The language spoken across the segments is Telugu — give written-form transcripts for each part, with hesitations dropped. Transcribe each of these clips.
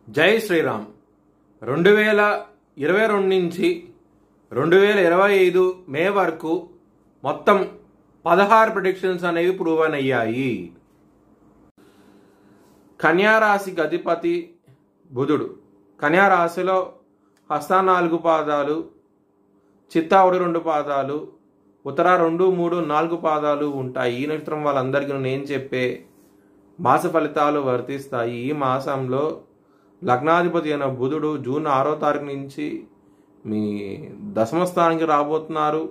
జై శ్రీరామ్. 2022 నుంచి 2025 మే వరకు మొత్తం 16 ప్రెడిక్షన్స్ అనేవి ప్రూవ్ అయ్యాయి. కన్యా రాశికి అధిపతి బుధుడు. కన్యా రాశిలో హస్త 4 పాదాలు, చిత్తా 1-2 పాదాలు, ఉత్తర 2, 3, 4 పాదాలు ఉంటాయి. ఈ నక్షత్రం వాళ్ళందరికీ నేను చెప్పే మాస ఫలితాలు వర్తిస్తాయి. ఈ మాసంలో లగ్నాధిపతి అయిన బుధుడు జూన్ 6వ తారీఖు నుంచి మీ దశమ స్థానానికి రాబోతున్నారు.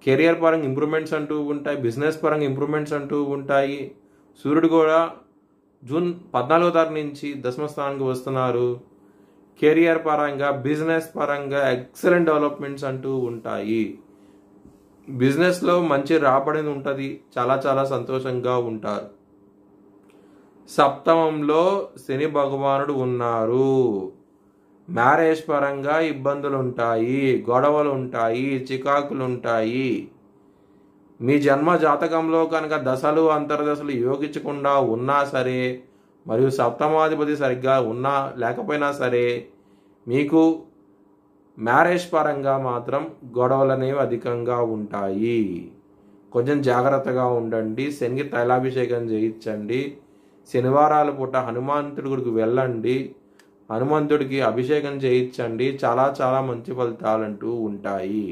కెరియర్ పరంగా ఇంప్రూవ్మెంట్స్ అంటూ ఉంటాయి, బిజినెస్ పరంగా ఇంప్రూవ్మెంట్స్ అంటూ ఉంటాయి. సూర్యుడు కూడా జూన్ 14వ తారీఖు నుంచి దశమ స్థానానికి వస్తున్నారు. కెరియర్ పరంగా బిజినెస్ పరంగా ఎక్సలెంట్ డెవలప్మెంట్స్ అంటూ ఉంటాయి. బిజినెస్లో మంచి రాబడి ఉంటుంది, చాలా చాలా సంతోషంగా ఉంటారు. సప్తమంలో శని భగవానుడు ఉన్నారు. మ్యారేజ్ పరంగా ఇబ్బందులు ఉంటాయి, గొడవలు ఉంటాయి, చికాకులు ఉంటాయి. మీ జన్మ జాతకంలో కనుక దశలు అంతర్దశలు యోగించకుండా ఉన్నా సరే, మరియు సప్తమాధిపతి సరిగ్గా ఉన్నా లేకపోయినా సరే, మీకు మ్యారేజ్ పరంగా మాత్రం గొడవలు అనేవి అధికంగా ఉంటాయి. కొంచెం జాగ్రత్తగా ఉండండి. శనికి తైలాభిషేకం చేయించండి. శనివారాల పూట హనుమంతుడి గుడికి వెళ్ళండి, హనుమంతుడికి అభిషేకం చేయించండి. చాలా చాలా మంచి ఫలితాలంటూ ఉంటాయి.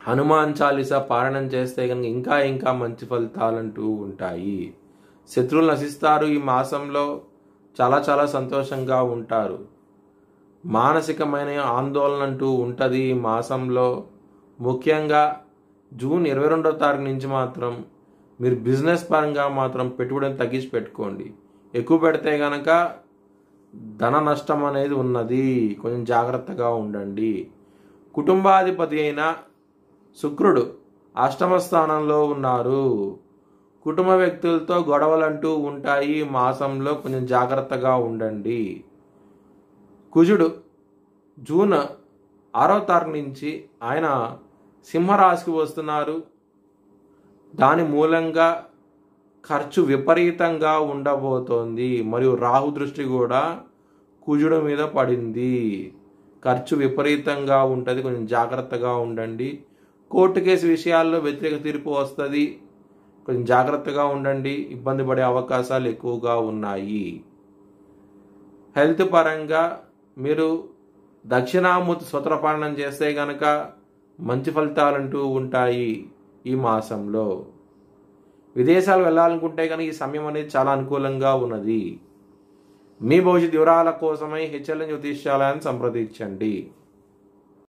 హనుమాన్ చాలీసా పారాయణం చేస్తే కనుక ఇంకా ఇంకా మంచి ఫలితాలంటూ ఉంటాయి. శత్రువులు నశిస్తారు. ఈ మాసంలో చాలా చాలా సంతోషంగా ఉంటారు. మానసికమైన ఆందోళన అంటూ ఉంటుంది ఈ మాసంలో. ముఖ్యంగా జూన్ 22వ తారీఖు నుంచి మాత్రం మీరు బిజినెస్ పరంగా మాత్రం పెట్టుబడిని తగ్గించి పెట్టుకోండి. ఎక్కువ పెడితే కనుక ధన నష్టం అనేది ఉన్నది. కొంచెం జాగ్రత్తగా ఉండండి. కుటుంబాధిపతి అయిన శుక్రుడు అష్టమ స్థానంలో ఉన్నారు. కుటుంబ వ్యక్తులతో గొడవలు అంటూ ఉంటాయి. ఈ మాసంలో కొంచెం జాగ్రత్తగా ఉండండి. కుజుడు జూన్ 6వ తారీఖు నుంచి ఆయన సింహరాశికి వస్తున్నారు. దాని మూలంగా ఖర్చు విపరీతంగా ఉండబోతోంది. మరియు రాహు దృష్టి కూడా కుజుడు మీద పడింది. ఖర్చు విపరీతంగా ఉంటుంది. కొంచెం జాగ్రత్తగా ఉండండి. కోర్టు కేసు విషయాల్లో వ్యతిరేక తీర్పు వస్తుంది. కొంచెం జాగ్రత్తగా ఉండండి. ఇబ్బంది పడే అవకాశాలు ఎక్కువగా ఉన్నాయి. హెల్త్ పరంగా మీరు దక్షిణామూర్తి స్తోత్రపాఠనం చేస్తే కనుక మంచి ఫలితాలంటూ ఉంటాయి. ఈ మాసంలో విదేశాలు వెళ్ళాలనుకుంటే కనుక ఈ సమయం అనేది చాలా అనుకూలంగా ఉన్నది. మీ భవిష్యత్ వివరాల కోసమై హెచ్ఎల్ఎన్ జ్యోతిష్యాలయాన్ని సంప్రదించండి.